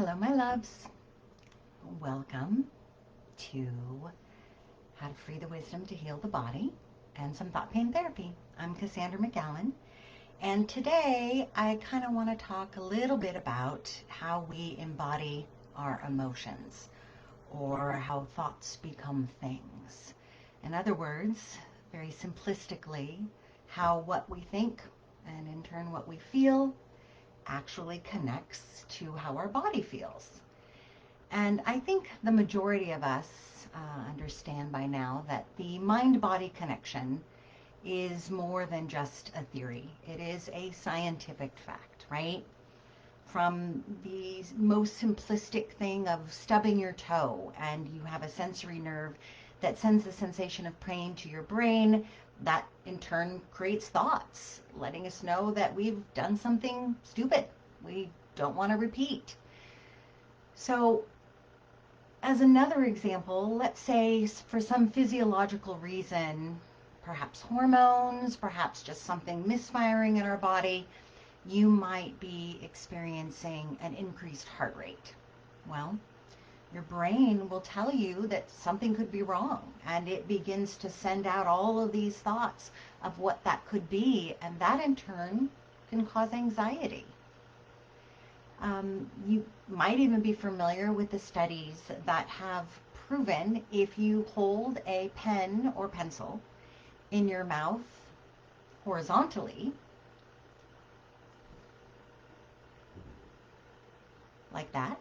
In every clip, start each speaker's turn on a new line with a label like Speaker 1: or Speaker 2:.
Speaker 1: Hello, my loves. Welcome to How to Free the Wisdom to Heal the Body and some Thought Pain Therapy. I'm Casandra MacAlan, and today I kind of want to talk a little bit about how we embody our emotions or how thoughts become things. In other words, very simplistically, how what we think and in turn what we feel actually connects to how our body feels. And I think the majority of us understand by now that the mind-body connection is more than just a theory. It is a scientific fact, right? From the most simplistic thing of stubbing your toe and you have a sensory nerve that sends the sensation of pain to your brain, that in turn creates thoughts, letting us know that we've done something stupid we don't want to repeat. So, as another example, let's say for some physiological reason, perhaps hormones, perhaps just something misfiring in our body, you might be experiencing an increased heart rate. Well, your brain will tell you that something could be wrong, and it begins to send out all of these thoughts of what that could be, and that in turn can cause anxiety. You might even be familiar with the studies that have proven if you hold a pen or pencil in your mouth horizontally, like that,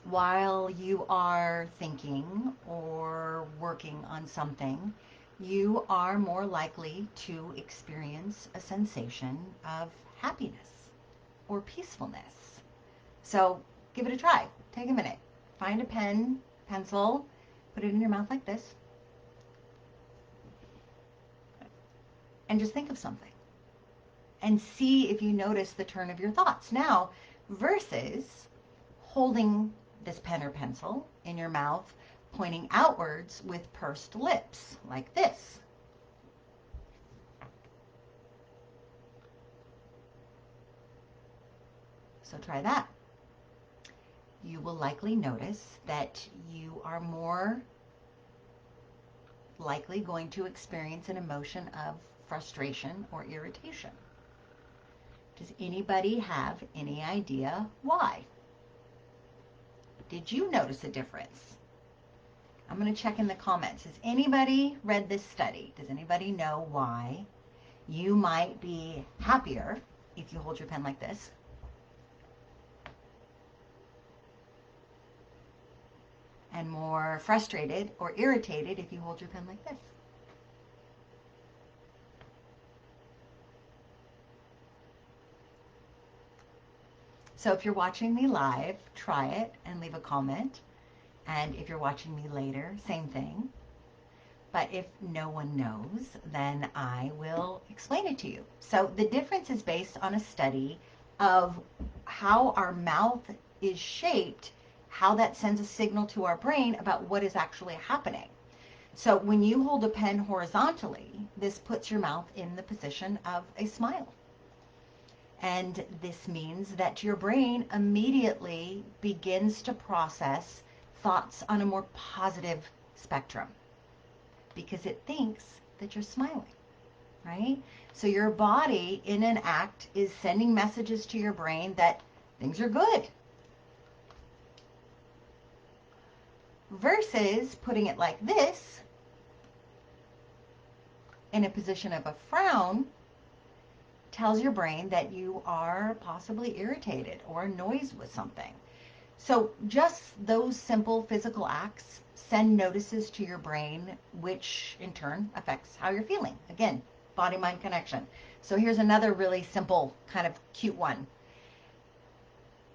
Speaker 1: while you are thinking or working on something, you are more likely to experience a sensation of happiness or peacefulness. So give it a try. Take a minute. Find a pen, pencil, put it in your mouth like this, and just think of something. And see if you notice the turn of your thoughts now versus holding this pen or pencil in your mouth, pointing outwards with pursed lips, like this. So try that. You will likely notice that you are more likely going to experience an emotion of frustration or irritation. Does anybody have any idea why? Did you notice a difference? I'm going to check in the comments. Has anybody read this study? Does anybody know why you might be happier if you hold your pen like this? And more frustrated or irritated if you hold your pen like this? So if you're watching me live, try it and leave a comment. And if you're watching me later, same thing. But if no one knows, then I will explain it to you. So the difference is based on a study of how our mouth is shaped, how that sends a signal to our brain about what is actually happening. So when you hold a pen horizontally, this puts your mouth in the position of a smile. And this means that your brain immediately begins to process thoughts on a more positive spectrum because it thinks that you're smiling, right? So your body in an act is sending messages to your brain that things are good. Versus putting it like this, in a position of a frown, tells your brain that you are possibly irritated or annoyed with something. So just those simple physical acts send notices to your brain, which in turn affects how you're feeling. Again, body-mind connection. So here's another really simple, kind of cute one.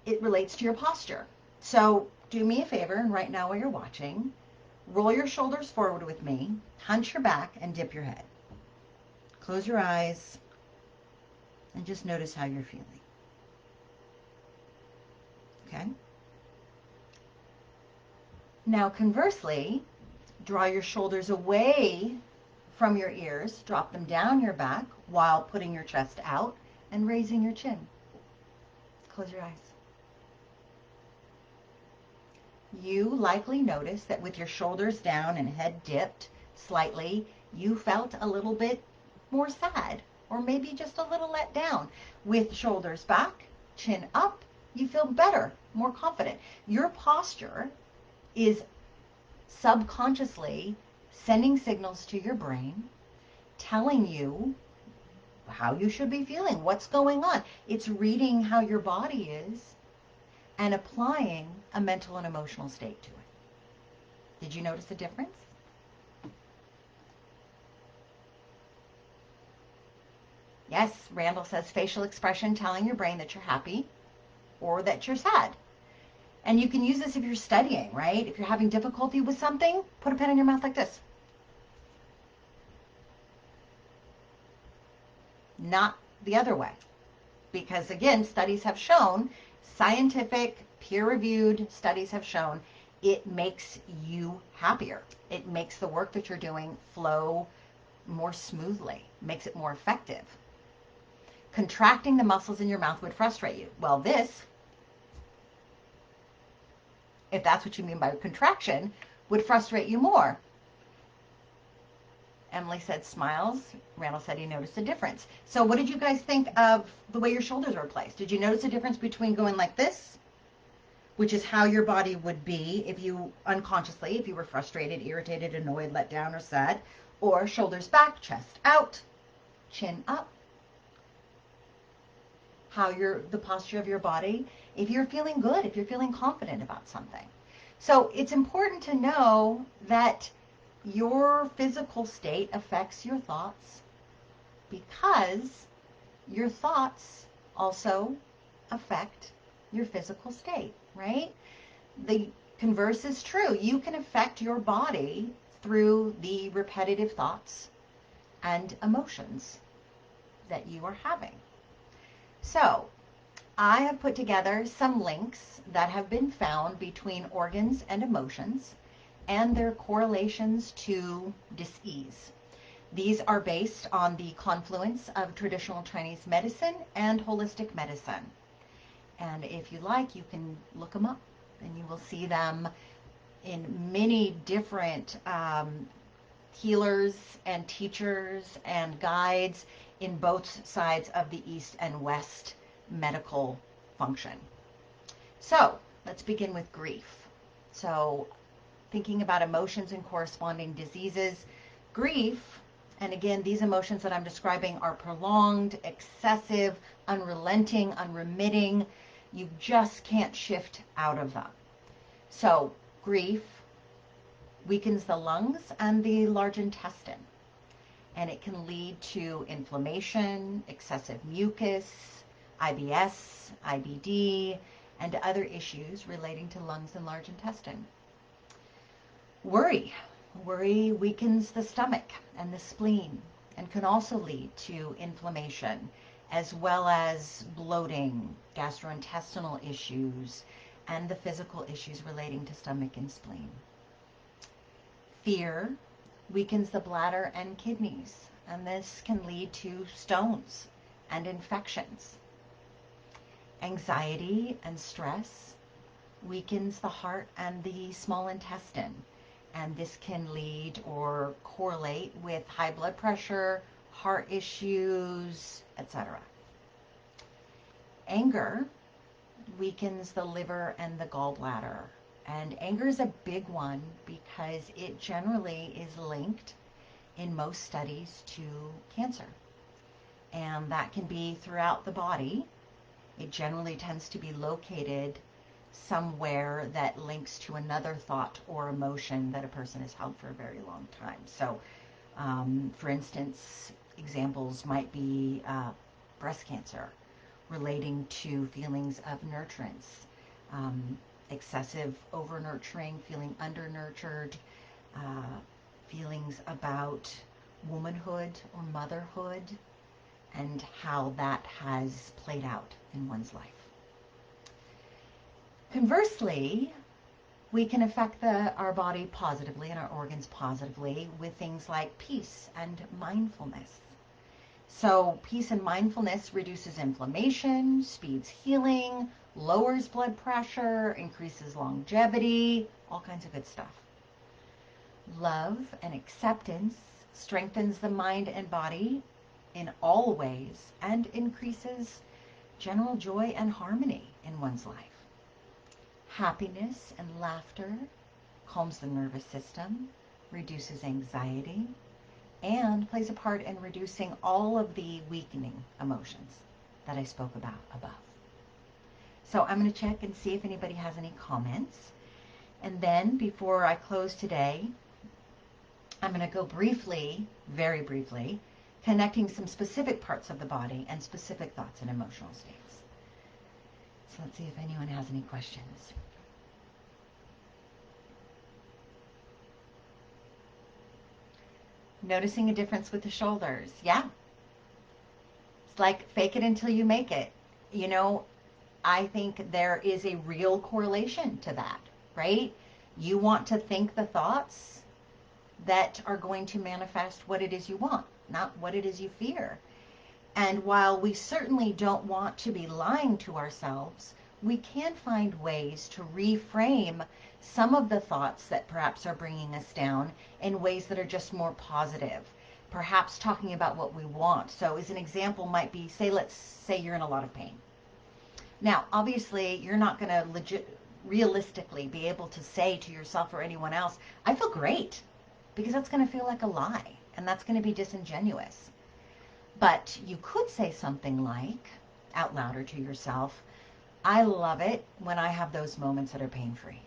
Speaker 1: It relates to your posture. So do me a favor, and right now while you're watching, roll your shoulders forward with me, hunch your back, and dip your head. Close your eyes, and just notice how you're feeling. Okay? Now conversely, draw your shoulders away from your ears, drop them down your back while putting your chest out and raising your chin. Close your eyes. you likely noticed that with your shoulders down and head dipped slightly, you felt a little bit more sad, or maybe just a little let down. With shoulders back, chin up, you feel better, more confident. Your posture is subconsciously sending signals to your brain, telling you how you should be feeling, what's going on. It's reading how your body is and applying a mental and emotional state to it. Did you notice the difference? Yes, Randall says facial expression telling your brain that you're happy or that you're sad. And you can use this if you're studying, right? If you're having difficulty with something, put a pen in your mouth like this. Not the other way. Because again, studies have shown, scientific, peer-reviewed studies have shown, it makes you happier. It makes the work that you're doing flow more smoothly, makes it more effective. Contracting the muscles in your mouth would frustrate you. Well, this, if that's what you mean by contraction, would frustrate you more. Emily said smiles. Randall said he noticed a difference. So what did you guys think of the way your shoulders were placed? Did you notice a difference between going like this, which is how your body would be if you unconsciously, if you were frustrated, irritated, annoyed, let down, or sad, or shoulders back, chest out, chin up? How the posture of your body, if you're feeling good, if you're feeling confident about something. So it's important to know that your physical state affects your thoughts, because your thoughts also affect your physical state, right? The converse is true. You can affect your body through the repetitive thoughts and emotions that you are having. So I have put together some links that have been found between organs and emotions and their correlations to dis-ease. These are based on the confluence of traditional Chinese medicine and holistic medicine. And if you like, you can look them up and you will see them in many different healers and teachers and guides in both sides of the East and West medical function. So let's begin with grief. So thinking about emotions and corresponding diseases, grief, and again, these emotions that I'm describing are prolonged, excessive, unrelenting, unremitting. You just can't shift out of them. So grief weakens the lungs and the large intestine, and it can lead to inflammation, excessive mucus, IBS, IBD, and other issues relating to lungs and large intestine. Worry weakens the stomach and the spleen and can also lead to inflammation, as well as bloating, gastrointestinal issues, and the physical issues relating to stomach and spleen. Fear weakens the bladder and kidneys, and this can lead to stones and infections. Anxiety and stress weakens the heart and the small intestine, and this can lead or correlate with high blood pressure, heart issues, etc. Anger weakens the liver and the gallbladder. And anger is a big one because it generally is linked in most studies to cancer. And that can be throughout the body. It generally tends to be located somewhere that links to another thought or emotion that a person has held for a very long time. So, for instance, examples might be breast cancer relating to feelings of nurturance, excessive over-nurturing, feeling under-nurtured, feelings about womanhood or motherhood, and how that has played out in one's life. Conversely, we can affect our body positively and our organs positively with things like peace and mindfulness. So peace and mindfulness reduces inflammation, speeds healing, lowers blood pressure, increases longevity, all kinds of good stuff. Love and acceptance strengthens the mind and body in all ways and increases general joy and harmony in one's life. Happiness and laughter calms the nervous system, reduces anxiety, and plays a part in reducing all of the weakening emotions that I spoke about above. So I'm going to check and see if anybody has any comments. And then before I close today, I'm going to go briefly, very briefly, connecting some specific parts of the body and specific thoughts and emotional states. So let's see if anyone has any questions. Noticing a difference with the shoulders. Yeah. It's like fake it until you make it. You know, I think there is a real correlation to that, right? You want to think the thoughts that are going to manifest what it is you want, not what it is you fear. And while we certainly don't want to be lying to ourselves, we can find ways to reframe some of the thoughts that perhaps are bringing us down in ways that are just more positive. Perhaps talking about what we want. So as an example might be, let's say you're in a lot of pain. Now, obviously, you're not going to realistically be able to say to yourself or anyone else, I feel great, because that's going to feel like a lie, and that's going to be disingenuous. But you could say something like, out loud or to yourself, I love it when I have those moments that are pain-free.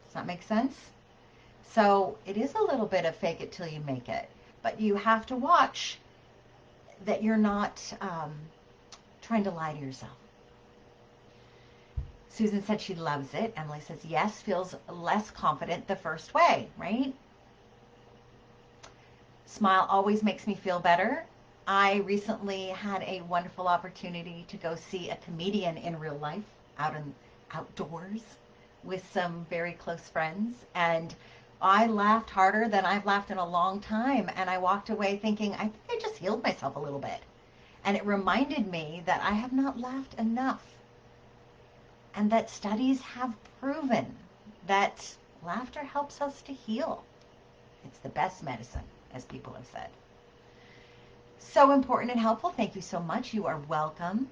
Speaker 1: Does that make sense? So it is a little bit of fake it till you make it, but you have to watch that you're not trying to lie to yourself. Susan said she loves it. Emily says yes, feels less confident the first way, right? Smile always makes me feel better. I recently had a wonderful opportunity to go see a comedian in real life, outdoors with some very close friends, and I laughed harder than I've laughed in a long time, and I walked away thinking, I think I just healed myself a little bit. And it reminded me that I have not laughed enough, and that studies have proven that laughter helps us to heal. It's the best medicine, as people have said. So important and helpful. Thank you so much. You are welcome.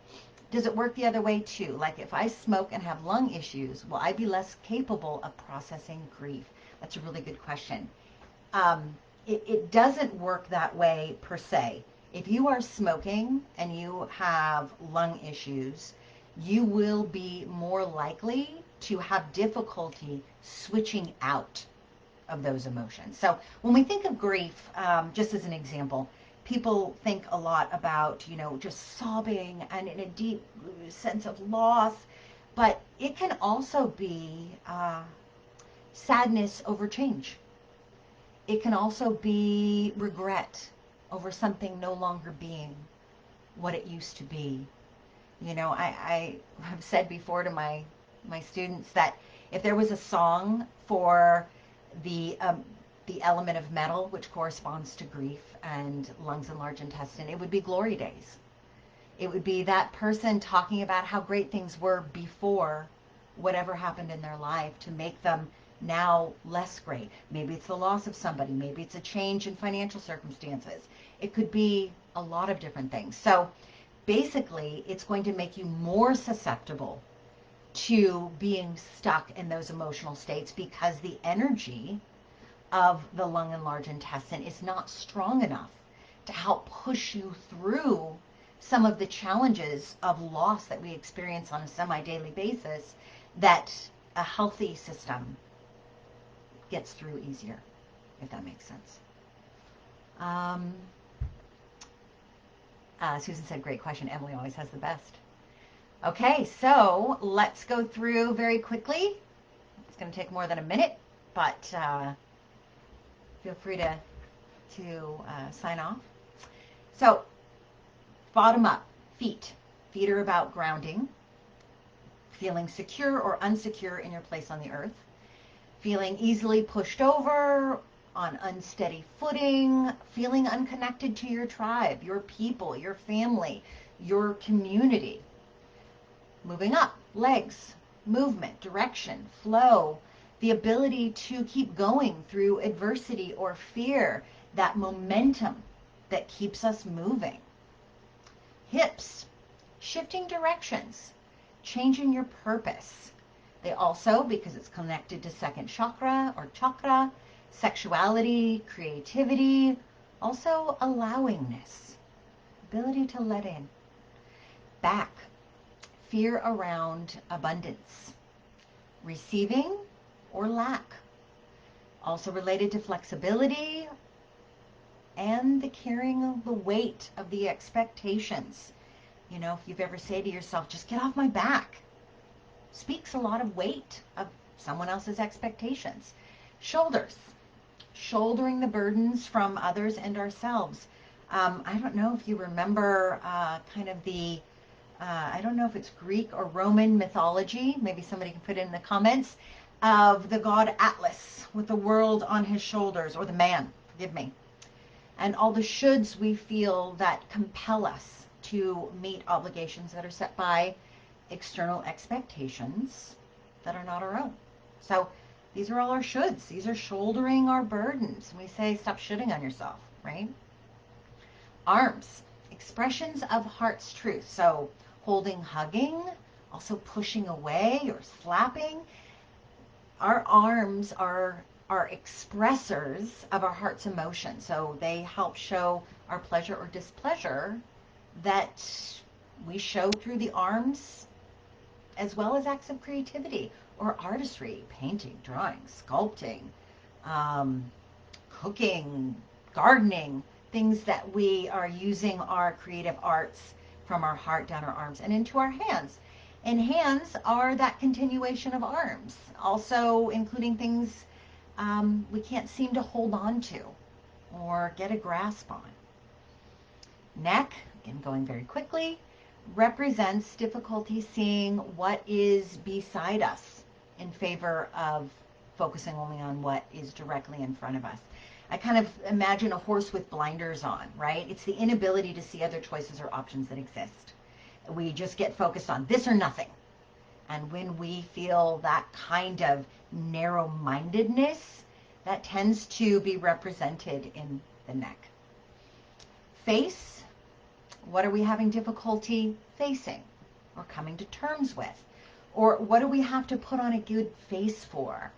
Speaker 1: Does it work the other way too? Like if I smoke and have lung issues, will I be less capable of processing grief? That's a really good question. It doesn't work that way per se. If you are smoking and you have lung issues, you will be more likely to have difficulty switching out of those emotions. So when we think of grief, just as an example, people think a lot about, just sobbing and in a deep sense of loss, but it can also be sadness over change. It can also be regret over something no longer being what it used to be. I have said before to my students that if there was a song for the element of metal, which corresponds to grief and lungs and large intestine, it would be Glory Days. It would be that person talking about how great things were before whatever happened in their life to make them now less great. Maybe it's the loss of somebody. Maybe it's a change in financial circumstances. It could be a lot of different things. So basically, it's going to make you more susceptible to being stuck in those emotional states because the energy of the lung and large intestine is not strong enough to help push you through some of the challenges of loss that we experience on a semi-daily basis that a healthy system gets through easier, if that makes sense. Susan said, great question. Emily always has the best. Okay, so let's go through very quickly. It's going to take more than a minute, but feel free to sign off. So, bottom up, feet. Feet are about grounding, feeling secure or unsecure in your place on the earth, feeling easily pushed over on unsteady footing, feeling unconnected to your tribe, your people, your family, your community. Moving up, legs, movement, direction, flow, the ability to keep going through adversity or fear, that momentum that keeps us moving. Hips, shifting directions, changing your purpose. They also, because it's connected to second chakra or chakra, sexuality, creativity, also allowingness, ability to let in. Back, fear around abundance, receiving or lack. Also related to flexibility and the carrying of the weight of the expectations. You know, if you've ever said to yourself, just get off my back, speaks a lot of weight of someone else's expectations. Shoulders, shouldering the burdens from others and ourselves. I don't know if you remember kind of the, I don't know if it's Greek or Roman mythology, maybe somebody can put it in the comments, of the god Atlas with the world on his shoulders, or the man, forgive me. And all the shoulds we feel that compel us to meet obligations that are set by external expectations that are not our own. So these are all our shoulds. These are shouldering our burdens. We say, stop shoulding on yourself, right? Arms, expressions of heart's truth. So holding, hugging, also pushing away or slapping. Our arms are expressors of our heart's emotion. So they help show our pleasure or displeasure that we show through the arms, as well as acts of creativity or artistry, painting, drawing, sculpting, cooking, gardening, things that we are using our creative arts from our heart down our arms and into our hands. And hands are that continuation of arms, also including things we can't seem to hold on to or get a grasp on. Neck, again going very quickly, represents difficulty seeing what is beside us in favor of focusing only on what is directly in front of us. I kind of imagine a horse with blinders on, right? It's the inability to see other choices or options that exist. We just get focused on this or nothing. And when we feel that kind of narrow-mindedness, that tends to be represented in the neck. Face, what are we having difficulty facing or coming to terms with? Or what do we have to put on a good face for?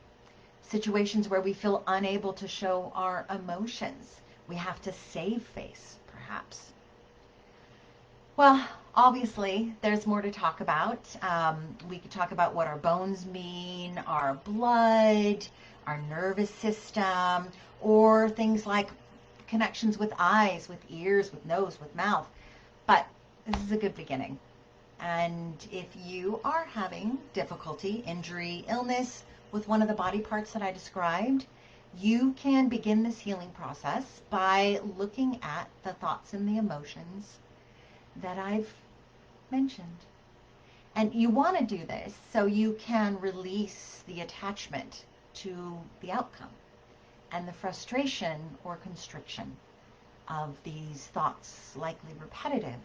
Speaker 1: Situations where we feel unable to show our emotions. We have to save face, perhaps. Well, obviously, there's more to talk about. We could talk about what our bones mean, our blood, our nervous system, or things like connections with eyes, with ears, with nose, with mouth. But this is a good beginning. And if you are having difficulty, injury, illness with one of the body parts that I described, you can begin this healing process by looking at the thoughts and the emotions that I've mentioned. And you want to do this so you can release the attachment to the outcome and the frustration or constriction of these thoughts, likely repetitive,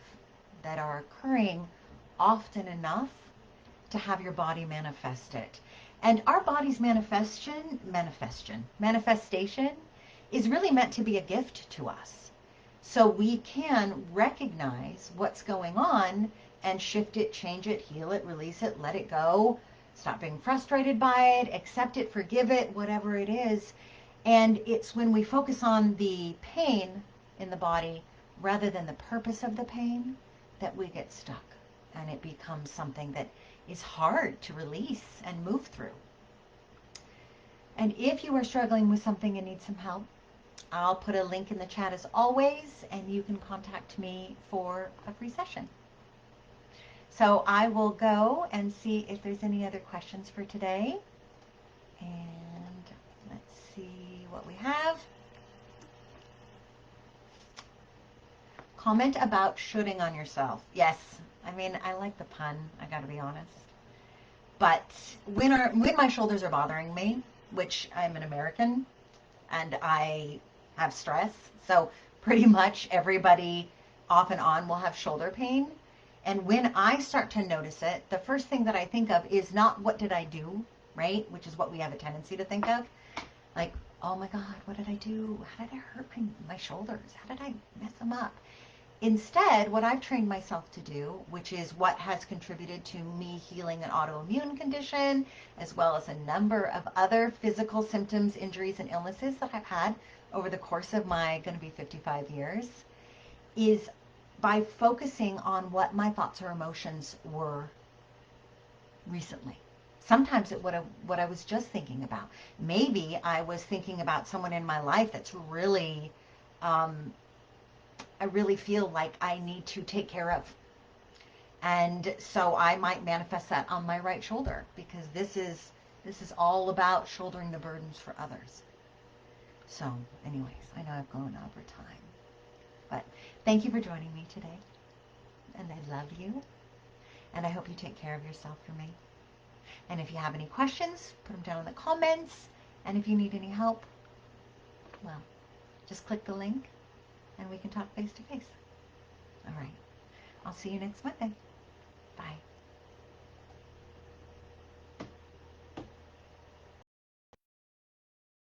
Speaker 1: that are occurring often enough to have your body manifest it. And our body's manifestation is really meant to be a gift to us. So we can recognize what's going on and shift it, change it, heal it, release it, let it go, stop being frustrated by it, accept it, forgive it, whatever it is. And it's when we focus on the pain in the body rather than the purpose of the pain that we get stuck. And it becomes something that is hard to release and move through. And if you are struggling with something and need some help, I'll put a link in the chat as always, and you can contact me for a free session. So I will go and see if there's any other questions for today. And let's see what we have. Comment about shoulding on yourself. Yes, I mean, I like the pun, I gotta be honest. But when my shoulders are bothering me, which I'm an American, and I have stress. So pretty much everybody off and on will have shoulder pain. And when I start to notice it, the first thing that I think of is not what did I do, right? Which is what we have a tendency to think of. Like, oh my God, what did I do? How did I hurt my shoulders? How did I mess them up? Instead, what I've trained myself to do, which is what has contributed to me healing an autoimmune condition, as well as a number of other physical symptoms, injuries, and illnesses that I've had over the course of my going to be 55 years, is by focusing on what my thoughts or emotions were recently. Sometimes it what I was just thinking about. Maybe I was thinking about someone in my life that's really, I really feel like I need to take care of. And so I might manifest that on my right shoulder, because this is all about shouldering the burdens for others. So anyways, I know I've gone over time, but thank you for joining me today. And I love you. And I hope you take care of yourself for me. And if you have any questions, put them down in the comments. And if you need any help, well, just click the link and we can talk face to face. All right. I'll see you next Monday. Bye.